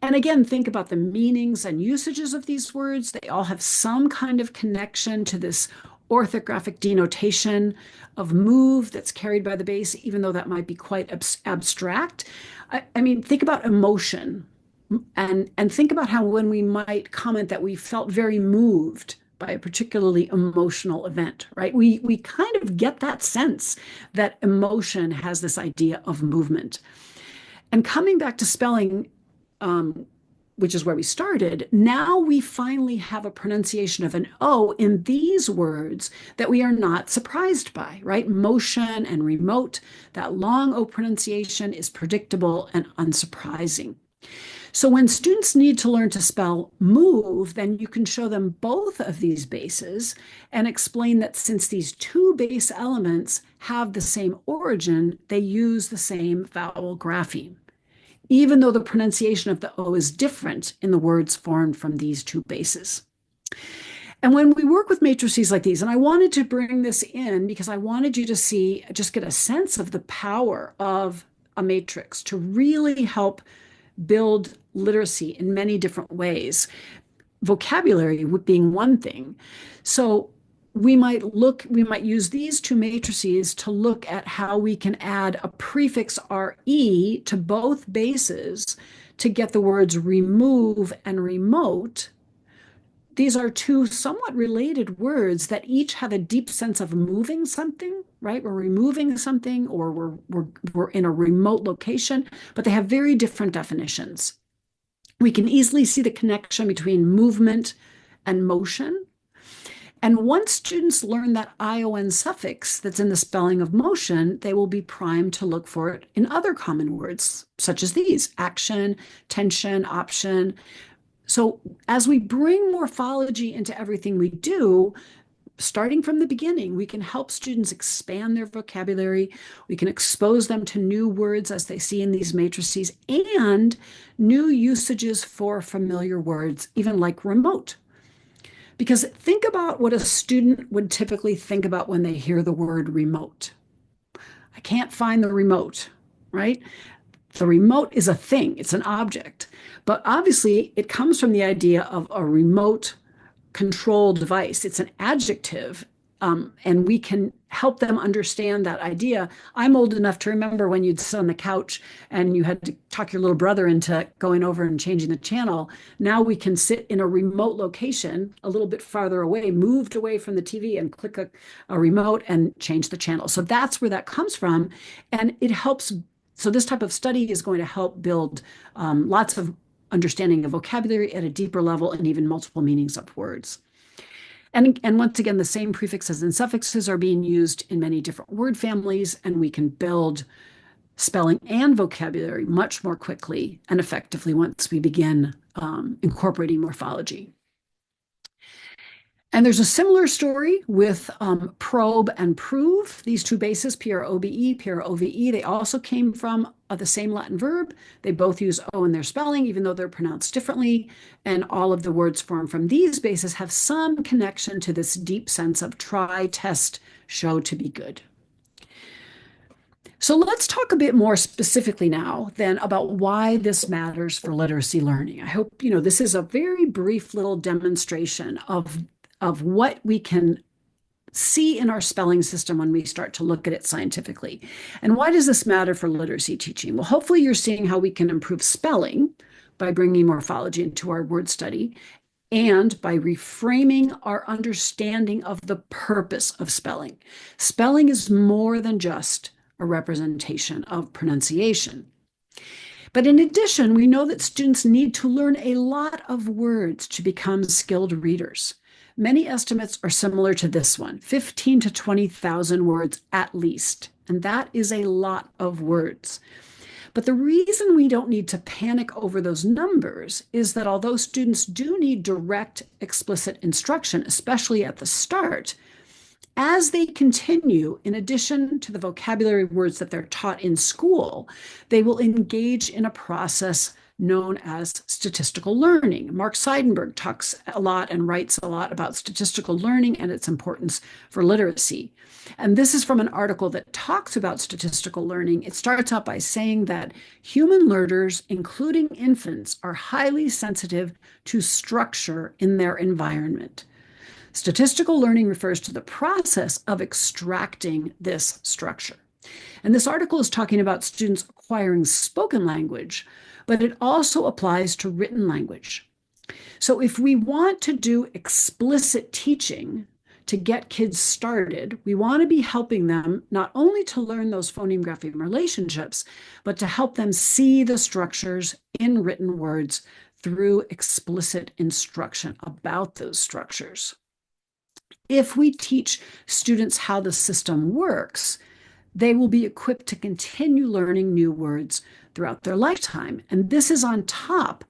And again, think about the meanings and usages of these words. They all have some kind of connection to this orthographic denotation of move that's carried by the base, even though that might be quite abstract. I mean, think about emotion and think about how when we might comment that we felt very moved by a particularly emotional event, right? We kind of get that sense that emotion has this idea of movement. And coming back to spelling, which is where we started, now we finally have a pronunciation of an O in these words that we are not surprised by, right? Motion and remote, that long O pronunciation is predictable and unsurprising. So when students need to learn to spell move, then you can show them both of these bases and explain that since these two base elements have the same origin, they use the same vowel grapheme, even though the pronunciation of the O is different in the words formed from these two bases. And when we work with matrices like these, and I wanted to bring this in because I wanted you to see, just get a sense of the power of a matrix to really help build literacy in many different ways, vocabulary being one thing. So we might use these two matrices to look at how we can add a prefix RE to both bases to get the words remove and remote. These are two somewhat related words that each have a deep sense of moving something, right? We're removing something or we're in a remote location, but they have very different definitions. We can easily see the connection between movement and motion. And once students learn that ION suffix that's in the spelling of motion, they will be primed to look for it in other common words, such as these: action, tension, option. So as we bring morphology into everything we do, starting from the beginning, we can help students expand their vocabulary. We can expose them to new words as they see in these matrices and new usages for familiar words, even like remote. Because think about what a student would typically think about when they hear the word remote. I can't find the remote, right? The remote is a thing, it's an object. But obviously, it comes from the idea of a remote control device. It's an adjective, and we can help them understand that idea. I'm old enough to remember when you'd sit on the couch and you had to talk your little brother into going over and changing the channel. Now we can sit in a remote location, a little bit farther away, moved away from the TV, and click a remote and change the channel. So that's where that comes from. And it helps. So this type of study is going to help build lots of understanding of vocabulary at a deeper level and even multiple meanings of words. And once again, the same prefixes and suffixes are being used in many different word families, and we can build spelling and vocabulary much more quickly and effectively once we begin incorporating morphology. And there's a similar story with probe and prove. These two bases, PROBE, PROVE, they also came from the same Latin verb. They both use O in their spelling, even though they're pronounced differently. And all of the words formed from these bases have some connection to this deep sense of try, test, show to be good. So let's talk a bit more specifically now then about why this matters for literacy learning. I hope, this is a very brief little demonstration of what we can see in our spelling system when we start to look at it scientifically. And why does this matter for literacy teaching? Well, hopefully you're seeing how we can improve spelling by bringing morphology into our word study. and by reframing our understanding of the purpose of spelling. Spelling is more than just a representation of pronunciation. But in addition, we know that students need to learn a lot of words to become skilled readers. Many estimates are similar to this one, 15 to 20,000 words at least. And that is a lot of words. But the reason we don't need to panic over those numbers is that although students do need direct, explicit instruction, especially at the start, as they continue, in addition to the vocabulary words that they're taught in school, they will engage in a process known as statistical learning. Mark Seidenberg talks a lot and writes a lot about statistical learning and its importance for literacy. And this is from an article that talks about statistical learning. It starts out by saying that human learners, including infants, are highly sensitive to structure in their environment. Statistical learning refers to the process of extracting this structure. And this article is talking about students acquiring spoken language, but it also applies to written language. So if we want to do explicit teaching to get kids started, we want to be helping them not only to learn those phoneme-grapheme relationships, but to help them see the structures in written words through explicit instruction about those structures. If we teach students how the system works, they will be equipped to continue learning new words throughout their lifetime. And this is on top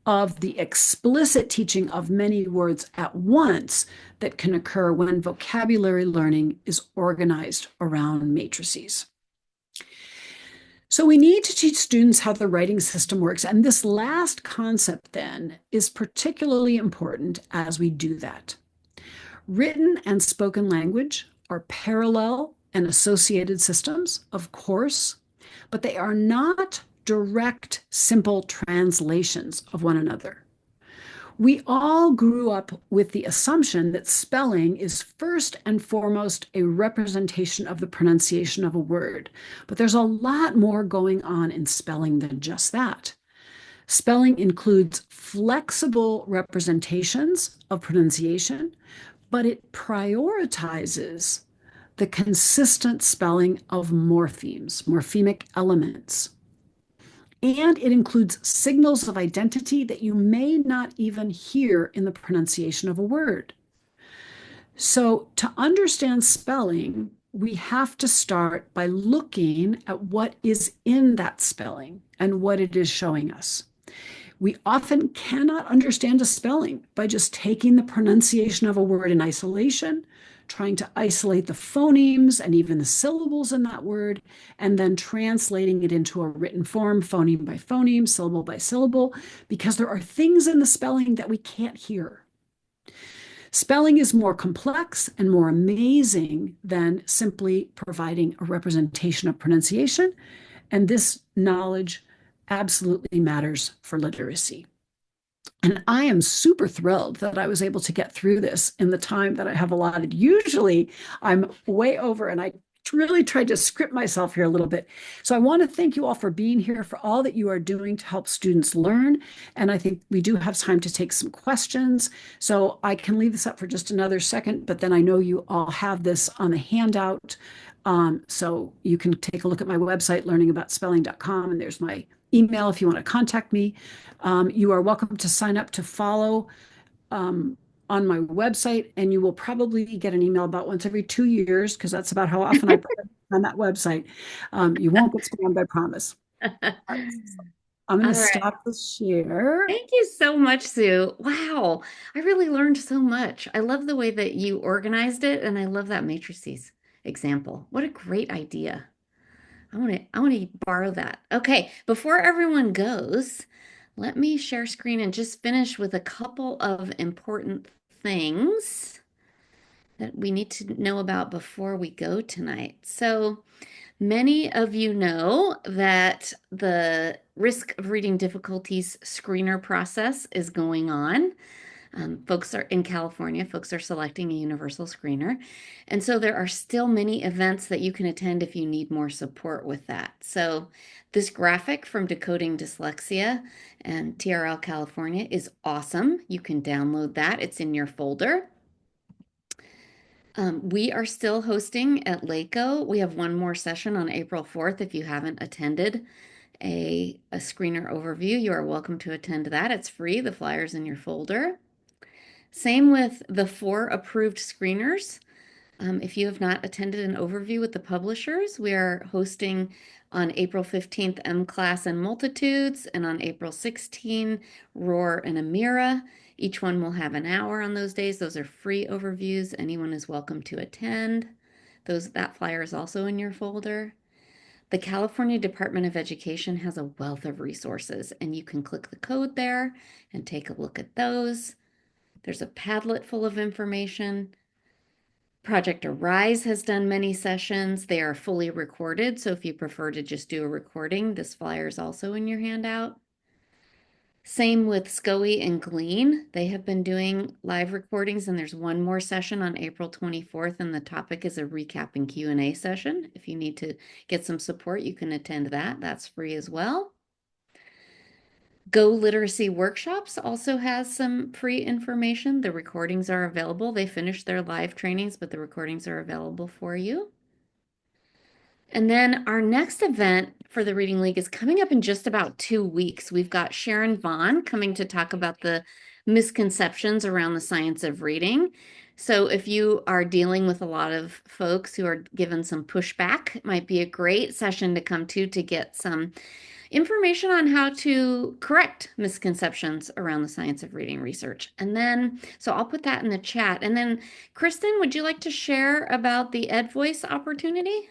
of the explicit teaching of many words at once that can occur when vocabulary learning is organized around matrices. So we need to teach students how the writing system works. And this last concept then is particularly important as we do that. Written and spoken language are parallel and associated systems, of course, but they are not direct, simple translations of one another. We all grew up with the assumption that spelling is first and foremost a representation of the pronunciation of a word, but there's a lot more going on in spelling than just that. Spelling includes flexible representations of pronunciation, but it prioritizes the consistent spelling of morphemes, morphemic elements. And it includes signals of identity that you may not even hear in the pronunciation of a word. So to understand spelling, we have to start by looking at what is in that spelling and what it is showing us. We often cannot understand a spelling by just taking the pronunciation of a word in isolation, trying to isolate the phonemes and even the syllables in that word, and then translating it into a written form, phoneme by phoneme, syllable by syllable, because there are things in the spelling that we can't hear. Spelling is more complex and more amazing than simply providing a representation of pronunciation, and this knowledge absolutely matters for literacy. And I am super thrilled that I was able to get through this in the time that I have allotted. Usually I'm way over, and I really tried to script myself here a little bit. So I want to thank you all for being here, for all that you are doing to help students learn. And I think we do have time to take some questions. So I can leave this up for just another second, but then I know you all have this on the handout. So you can take a look at my website, learningaboutspelling.com, and there's my email if you want to contact me. You are welcome to sign up to follow on my website, and you will probably get an email about once every 2 years, because that's about how often I put it on that website. You won't get spammed, I promise. I'm going All to right. stop the share. Thank you so much, Sue. Wow, I really learned so much. I love the way that you organized it, and I love that matrices example. What a great idea. I want to borrow that. Okay, before everyone goes, let me share screen and just finish with a couple of important things that we need to know about before we go tonight. So, many of you know that the risk of reading difficulties screener process is going on. Folks are in California, folks are selecting a universal screener. And so there are still many events that you can attend if you need more support with that. So this graphic from Decoding Dyslexia and TRL California is awesome. You can download that. It's in your folder. We are still hosting at LACO. We have one more session on April 4th. If you haven't attended a screener overview, you are welcome to attend that. It's free. The flyer's in your folder. Same with the 4 approved screeners. If you have not attended an overview with the publishers, we are hosting on April 15th M-Class and Multitudes, and on April 16th Roar and Amira. Each one will have an hour on those days. Those are free overviews. Anyone is welcome to attend. That flyer is also in your folder. The California Department of Education has a wealth of resources, and you can click the code there and take a look at those. There's a Padlet full of information. Project Arise has done many sessions. They are fully recorded, so if you prefer to just do a recording, this flyer is also in your handout. Same with SCOE and Glean. They have been doing live recordings, and there's one more session on April 24th, and the topic is a recap and Q&A session. If you need to get some support, you can attend that. That's free as well. Go Literacy Workshops also has some free information. The recordings are available. They finished their live trainings, but the recordings are available for you. And then our next event for the Reading League is coming up in just about 2 weeks. We've got Sharon Vaughn coming to talk about the misconceptions around the science of reading. So if you are dealing with a lot of folks who are given some pushback, it might be a great session to come to get some information on how to correct misconceptions around the science of reading research. And then, so I'll put that in the chat. And then, Kristen, would you like to share about the EdVoice opportunity?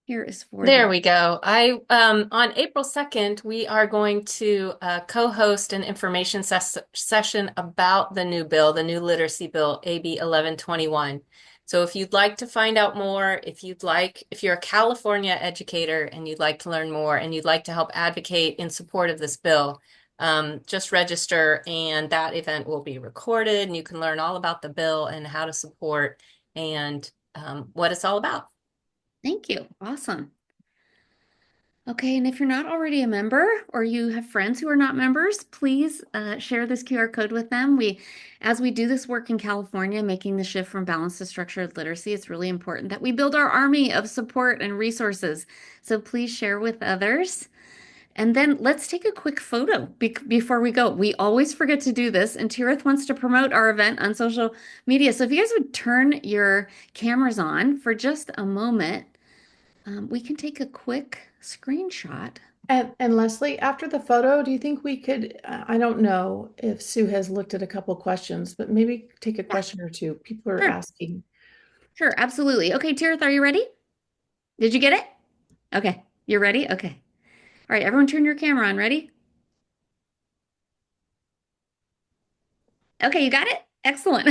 Here is for There the. we go. On April 2nd, we are going to co-host an information session about the new bill, the new literacy bill, AB 1121. So if you'd like to find out more, if you're a California educator and you'd like to learn more and you'd like to help advocate in support of this bill, just register and that event will be recorded and you can learn all about the bill and how to support and what it's all about. Thank you. Awesome. Okay, and if you're not already a member or you have friends who are not members, please share this QR code with them. As we do this work in California, making the shift from balanced to structured literacy, it's really important that we build our army of support and resources. So please share with others. And then let's take a quick photo before we go. We always forget to do this, and Tirith wants to promote our event on social media. So if you guys would turn your cameras on for just a moment, we can take a quick screenshot. And Leslie, after the photo, do you think we could, I don't know if Sue has looked at a couple questions, but maybe take a question or two. People are Sure. asking. Sure, absolutely. Okay, Tirith, are you ready? Did you get it? Okay, you're ready? Okay. All right, everyone turn your camera on. Ready? Okay, you got it? Excellent.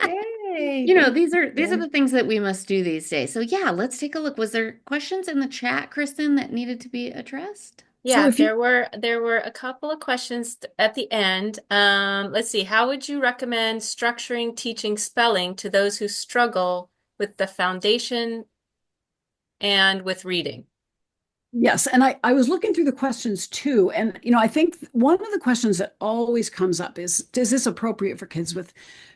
Yay! These are the things that we must do these days. So yeah, let's take a look. Was there questions in the chat, Kristen, that needed to be addressed? Yeah, So there were a couple of questions at the end. Let's see. How would you recommend structuring teaching spelling to those who struggle with the foundation and with reading? Yes, and I was looking through the questions too, and I think one of the questions that always comes up is this appropriate for kids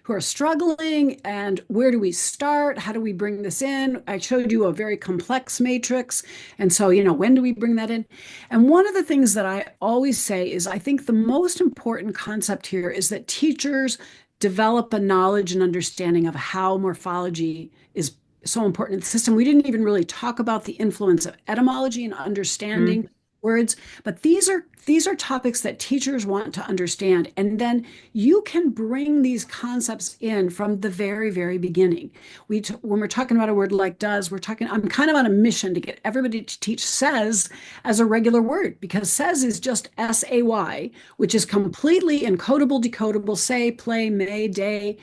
who are struggling, and where do we start? How do we bring this in? I showed you a very complex matrix, and so when do we bring that in? And one of the things that I always say is I think the most important concept here is that teachers develop a knowledge and understanding of how morphology is so important in the system. We didn't even really talk about the influence of etymology and understanding words, but these are topics that teachers want to understand. And then you can bring these concepts in from the very, very beginning. When we're talking about a word like does, I'm kind of on a mission to get everybody to teach says as a regular word, because says is just S-A-Y, which is completely encodable, decodable, say, play, may, day.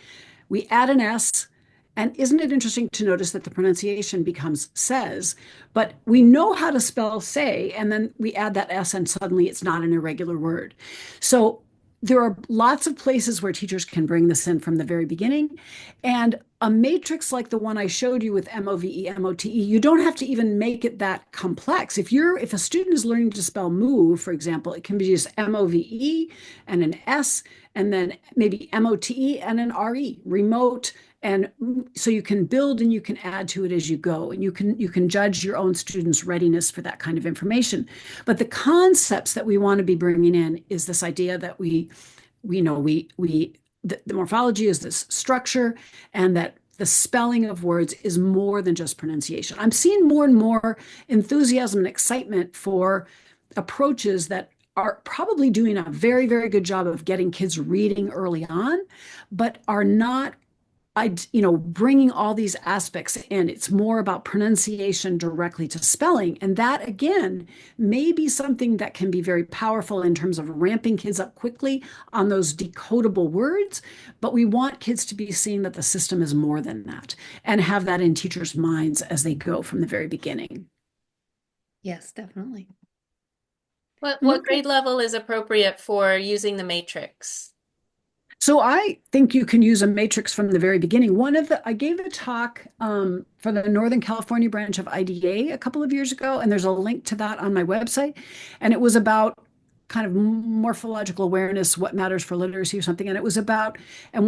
We add an S, And isn't it interesting to notice that the pronunciation becomes says, but we know how to spell say, and then we add that S and suddenly it's not an irregular word. So there are lots of places where teachers can bring this in from the very beginning. And a matrix like the one I showed you with MOVE, MOTE, you don't have to even make it that complex. If a student is learning to spell move, for example, it can be just MOVE and an S, and then maybe MOTE and an RE, remote. And so you can build and you can add to it as you go, and you can judge your own students' readiness for that kind of information. But the concepts that we want to be bringing in is this idea that we know the morphology is this structure, and that the spelling of words is more than just pronunciation. I'm seeing more and more enthusiasm and excitement for approaches that are probably doing a very, very good job of getting kids reading early on, but are not bringing all these aspects in. It's more about pronunciation directly to spelling. And that, again, may be something that can be very powerful in terms of ramping kids up quickly on those decodable words. But we want kids to be seeing that the system is more than that and have that in teachers' minds as they go from the very beginning. Yes, definitely. What grade level is appropriate for using the matrix? So I think you can use a matrix from the very beginning. I gave a talk for the Northern California branch of IDA a couple of years ago, and there's a link to that on my website. And it was about kind of morphological awareness, what matters for literacy or something. And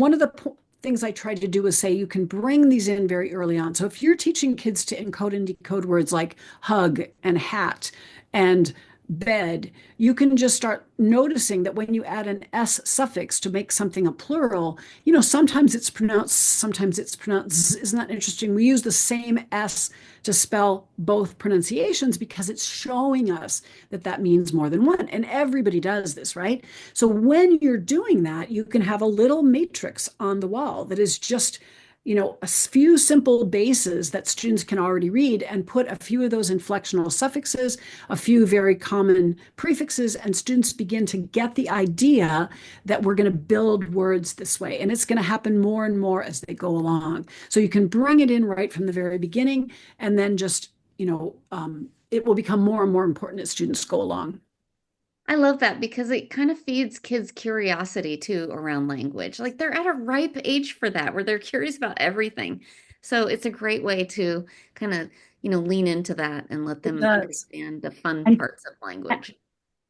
one of the things I tried to do was say you can bring these in very early on. So if you're teaching kids to encode and decode words like hug and hat and bed, you can just start noticing that when you add an S suffix to make something a plural, sometimes it's pronounced, sometimes it's pronounced Z. Isn't that interesting? We use the same S to spell both pronunciations because it's showing us that that means more than one. And everybody does this, right? So when you're doing that, you can have a little matrix on the wall that is just a few simple bases that students can already read, and put a few of those inflectional suffixes, a few very common prefixes, and students begin to get the idea that we're going to build words this way. And it's going to happen more and more as they go along. So you can bring it in right from the very beginning, and then just, it will become more and more important as students go along. I love that because it kind of feeds kids' curiosity too around language. Like they're at a ripe age for that, where they're curious about everything. So it's a great way to kind of, lean into that and let It them does. understand the fun And parts of language.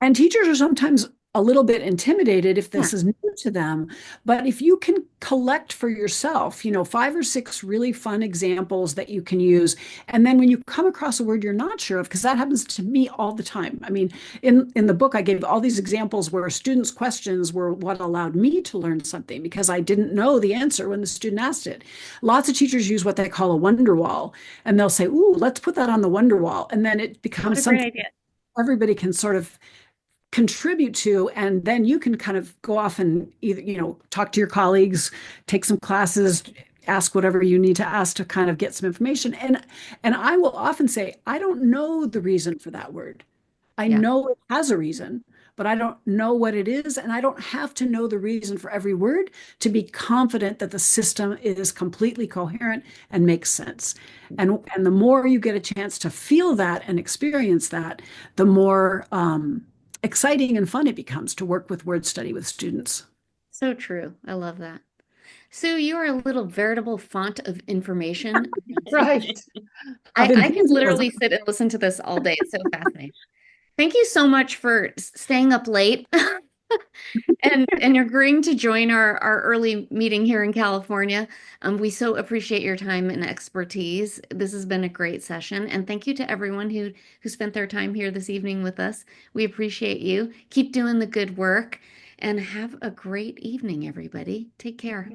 And teachers are sometimes a little bit intimidated if Yeah. this is new to them. But if you can collect for yourself, 5 or 6 really fun examples that you can use. And then when you come across a word you're not sure of, because that happens to me all the time. I mean, in the book, I gave all these examples where students' questions were what allowed me to learn something because I didn't know the answer when the student asked it. Lots of teachers use what they call a wonder wall, and they'll say, "Ooh, let's put that on the wonder wall." And then it What becomes a great something idea. everybody can sort of contribute to, and then you can kind of go off and either talk to your colleagues, take some classes, ask whatever you need to ask to kind of get some information. And I will often say, I don't know the reason for that word. I Yeah. know it has a reason, but I don't know what it is, and I don't have to know the reason for every word to be confident that the system is completely coherent and makes sense. And the more you get a chance to feel that and experience that, the more exciting and fun it becomes to work with word study with students. So true. I love that. Sue, you are a little veritable font of information. Right. Of I could enthusiasm. literally sit and listen to this all day. It's so fascinating. Thank you so much for staying up late and agreeing to join our early meeting here in California. We so appreciate your time and expertise. This has been a great session, and thank you to everyone who spent their time here this evening with us. We appreciate you. Keep doing the good work, and have a great evening, everybody. Take care.